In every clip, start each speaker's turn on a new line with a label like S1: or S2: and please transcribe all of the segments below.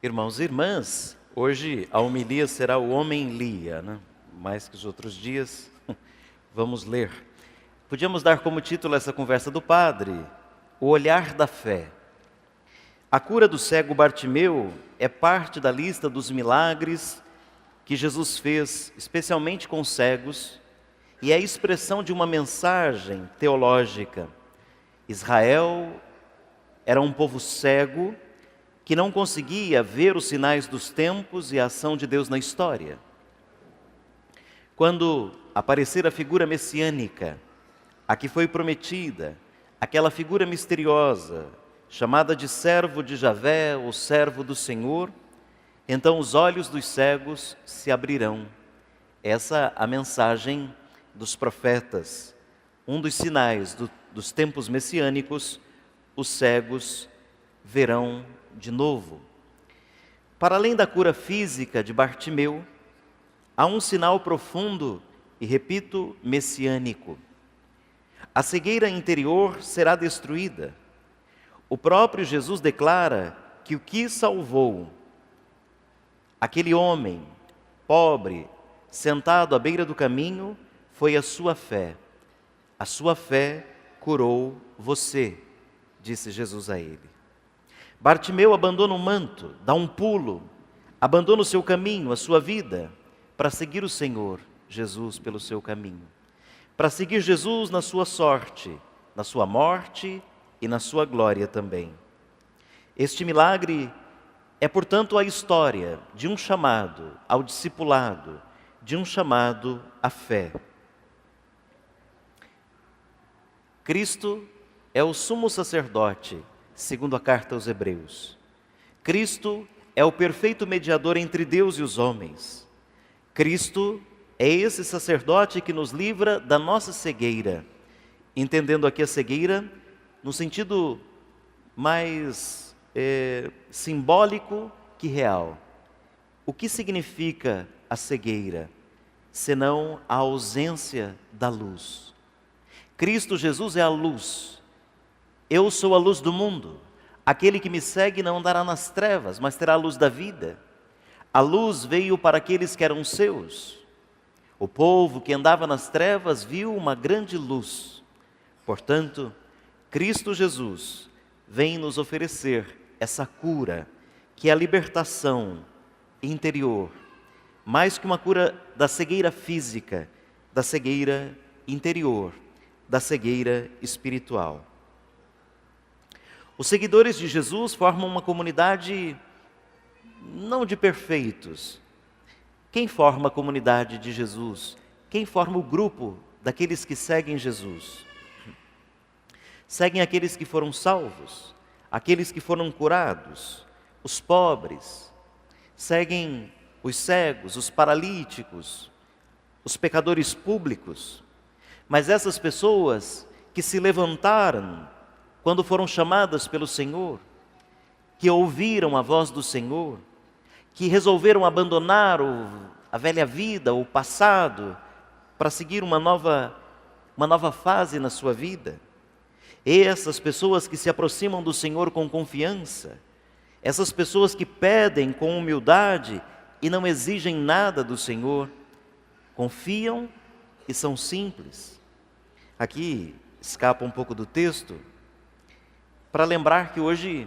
S1: Irmãos e irmãs, hoje a homilia será o Homem Lia, né? Mais que os outros dias, vamos ler. Podíamos dar como título essa conversa do padre, O Olhar da Fé. A cura do cego Bartimeu é parte da lista dos milagres que Jesus fez, especialmente com cegos, e é a expressão de uma mensagem teológica. Israel era um povo cego, que não conseguia ver os sinais dos tempos e a ação de Deus na história. Quando aparecer a figura messiânica, a que foi prometida, aquela figura misteriosa, chamada de servo de Javé ou servo do Senhor, então os olhos dos cegos se abrirão. Essa é a mensagem dos profetas. Um dos sinais dos tempos messiânicos, os cegos verão de novo. Para além da cura física de Bartimeu, há um sinal profundo e, repito, messiânico. A cegueira interior será destruída. O próprio Jesus declara que o que salvou aquele homem pobre, sentado à beira do caminho, foi a sua fé. A sua fé curou você, disse Jesus a ele. Bartimeu abandona o manto, dá um pulo, abandona o seu caminho, a sua vida, para seguir o Senhor Jesus pelo seu caminho. Para seguir Jesus na sua sorte, na sua morte e na sua glória também. Este milagre é, portanto, a história de um chamado ao discipulado, de um chamado à fé. Cristo é o sumo sacerdote, segundo a carta aos Hebreus. Cristo é o perfeito mediador entre Deus e os homens. Cristo é esse sacerdote que nos livra da nossa cegueira, entendendo aqui a cegueira no sentido mais simbólico que real. O que significa a cegueira, senão a ausência da luz? Cristo Jesus é a luz. Eu sou a luz do mundo. Aquele que me segue não andará nas trevas, mas terá a luz da vida. A luz veio para aqueles que eram seus. O povo que andava nas trevas viu uma grande luz. Portanto, Cristo Jesus vem nos oferecer essa cura, que é a libertação interior, mais que uma cura da cegueira física, da cegueira interior, da cegueira espiritual. Os seguidores de Jesus formam uma comunidade não de perfeitos. Quem forma a comunidade de Jesus? Quem forma o grupo daqueles que seguem Jesus? Seguem aqueles que foram salvos, aqueles que foram curados, os pobres. Seguem os cegos, os paralíticos, os pecadores públicos. Mas essas pessoas que se levantaram quando foram chamadas pelo Senhor, que ouviram a voz do Senhor, que resolveram abandonar a velha vida, o passado, para seguir uma nova fase na sua vida. E essas pessoas que se aproximam do Senhor com confiança, essas pessoas que pedem com humildade e não exigem nada do Senhor, confiam e são simples. Aqui escapa um pouco do texto, para lembrar que hoje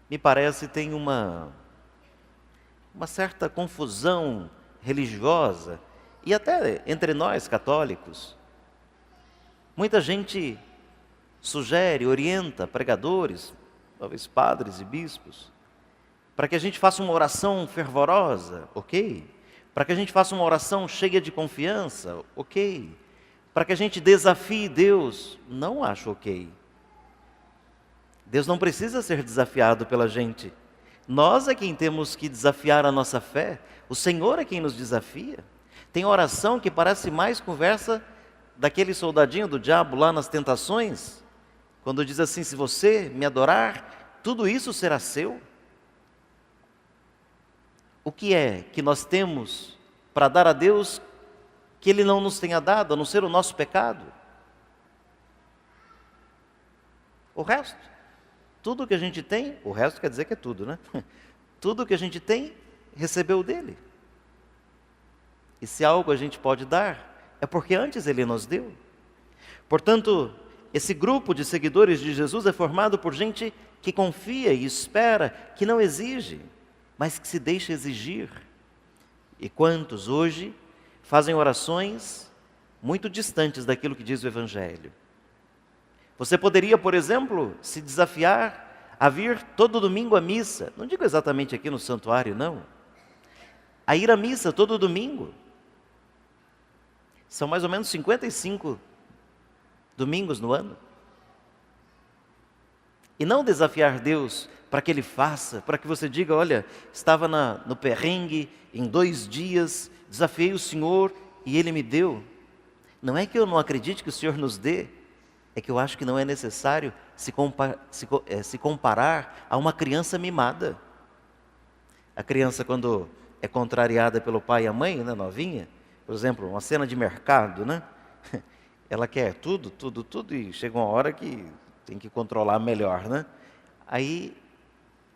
S1: me parece tem uma certa confusão religiosa, e até entre nós católicos. Muita gente sugere, orienta pregadores, talvez padres e bispos, para que a gente faça uma oração fervorosa, ok? Para que a gente faça uma oração cheia de confiança, ok? Para que a gente desafie Deus, não acho ok. Deus não precisa ser desafiado pela gente. Nós é quem temos que desafiar a nossa fé. O Senhor é quem nos desafia. Tem oração que parece mais conversa daquele soldadinho do diabo lá nas tentações, quando diz assim: se você me adorar, tudo isso será seu. O que é que nós temos para dar a Deus que Ele não nos tenha dado, a não ser o nosso pecado? O resto Tudo que a gente tem, o resto quer dizer que é tudo, né? Tudo que a gente tem, recebeu dele. E se algo a gente pode dar, é porque antes ele nos deu. Portanto, esse grupo de seguidores de Jesus é formado por gente que confia e espera, que não exige, mas que se deixa exigir. E quantos hoje fazem orações muito distantes daquilo que diz o Evangelho? Você poderia, por exemplo, se desafiar a vir todo domingo à missa. Não digo exatamente aqui no santuário, não. A ir à missa todo domingo. São mais ou menos 55 domingos no ano. E não desafiar Deus para que Ele faça, para que você diga, olha, estava no perrengue, em 2 dias, desafiei o Senhor e Ele me deu. Não é que eu não acredite que o Senhor nos dê, é que eu acho que não é necessário se comparar a uma criança mimada. A criança, quando é contrariada pelo pai e a mãe, né, novinha, por exemplo, uma cena de mercado, né? Ela quer tudo, e chega uma hora que tem que controlar melhor, né? Aí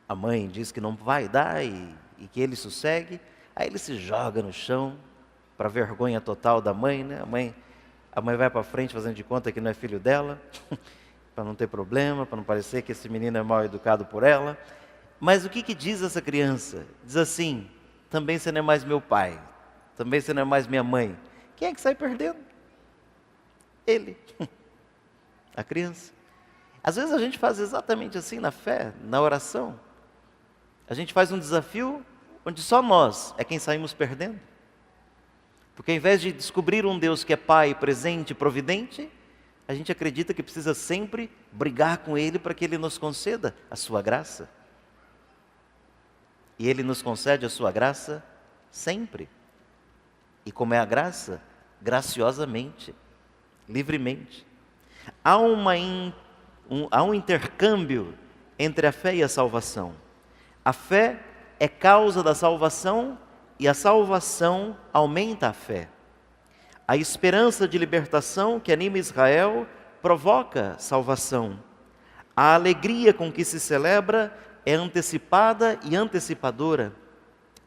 S1: a mãe diz que não vai dar e que ele sossegue, aí ele se joga no chão, para vergonha total da mãe, né? A mãe vai para frente fazendo de conta que não é filho dela, para não ter problema, para não parecer que esse menino é mal educado por ela. Mas o que diz essa criança? Diz assim, também você não é mais meu pai, também você não é mais minha mãe. Quem é que sai perdendo? Ele, a criança. Às vezes a gente faz exatamente assim na fé, na oração. A gente faz um desafio onde só nós é quem saímos perdendo. Porque ao invés de descobrir um Deus que é Pai, presente, providente, a gente acredita que precisa sempre brigar com Ele para que Ele nos conceda a sua graça. E Ele nos concede a sua graça sempre. E como é a graça? Graciosamente, livremente. Há um intercâmbio entre a fé e a salvação. A fé é causa da salvação e a salvação aumenta a fé. A esperança de libertação que anima Israel provoca salvação. A alegria com que se celebra é antecipada e antecipadora.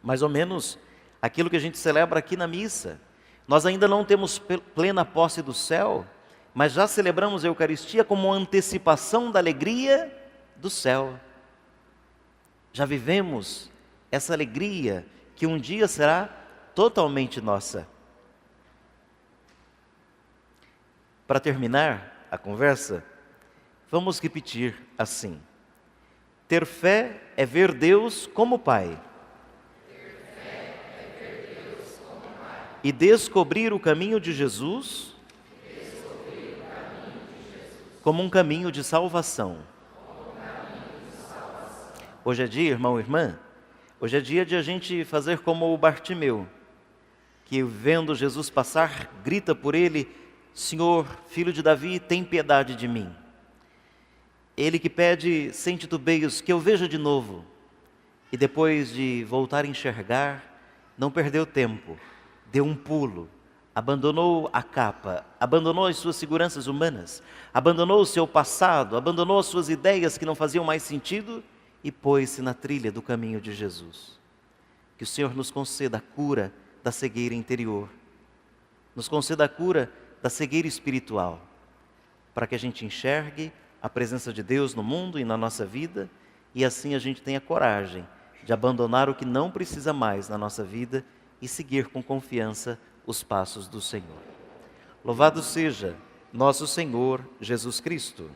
S1: Mais ou menos aquilo que a gente celebra aqui na missa. Nós ainda não temos plena posse do céu, mas já celebramos a Eucaristia como antecipação da alegria do céu. Já vivemos essa alegria que um dia será totalmente nossa. Para terminar a conversa, vamos repetir assim: ter fé é ver Deus como Pai. E descobrir o caminho de Jesus como um caminho de salvação. Hoje é dia, irmão e irmã, hoje é dia de a gente fazer como o Bartimeu, que vendo Jesus passar, grita por ele, Senhor, filho de Davi, tem piedade de mim. Ele que pede sem titubeios que eu veja de novo, e depois de voltar a enxergar, não perdeu tempo, deu um pulo, abandonou a capa, abandonou as suas seguranças humanas, abandonou o seu passado, abandonou as suas ideias que não faziam mais sentido e pôs-se na trilha do caminho de Jesus. Que o Senhor nos conceda a cura da cegueira interior, nos conceda a cura da cegueira espiritual, para que a gente enxergue a presença de Deus no mundo e na nossa vida, e assim a gente tenha coragem de abandonar o que não precisa mais na nossa vida e seguir com confiança os passos do Senhor. Louvado seja nosso Senhor Jesus Cristo.